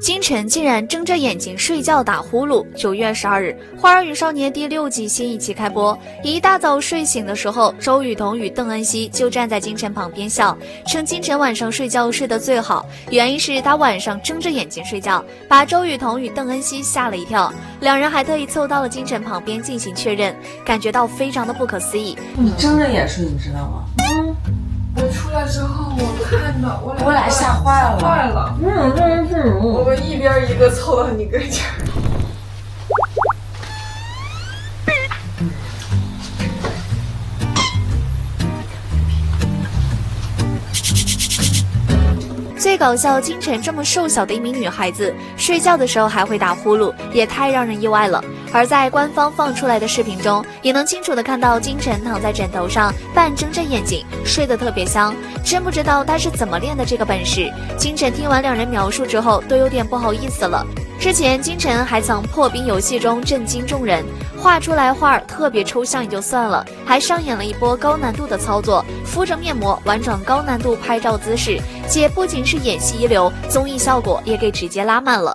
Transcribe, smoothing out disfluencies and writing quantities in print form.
金晨竟然睁着眼睛睡觉打呼噜。9月12日，《花儿与少年》第6季新一期开播。一大早睡醒的时候，周雨彤与邓恩熙就站在金晨旁边笑，称金晨晚上睡觉睡得最好，原因是他晚上睁着眼睛睡觉，把周雨彤与邓恩熙吓了一跳。两人还特意凑到了金晨旁边进行确认，感觉到非常的不可思议。你睁着眼睡，你知道吗？我出来之后，我看到我俩吓坏了。我们一边一个凑到你跟前。最搞笑，金晨这么瘦小的一名女孩子，睡觉的时候还会打呼噜，也太让人意外了。而在官方放出来的视频中，也能清楚的看到金晨躺在枕头上，半睁着眼睛，睡得特别香。真不知道她是怎么练的这个本事。金晨听完两人描述之后，都有点不好意思了。之前金晨还曾破冰游戏中震惊众人，画出来画特别抽象也就算了，还上演了一波高难度的操作，敷着面膜玩转高难度拍照姿势，且不仅是演戏一流，综艺效果也给直接拉满了。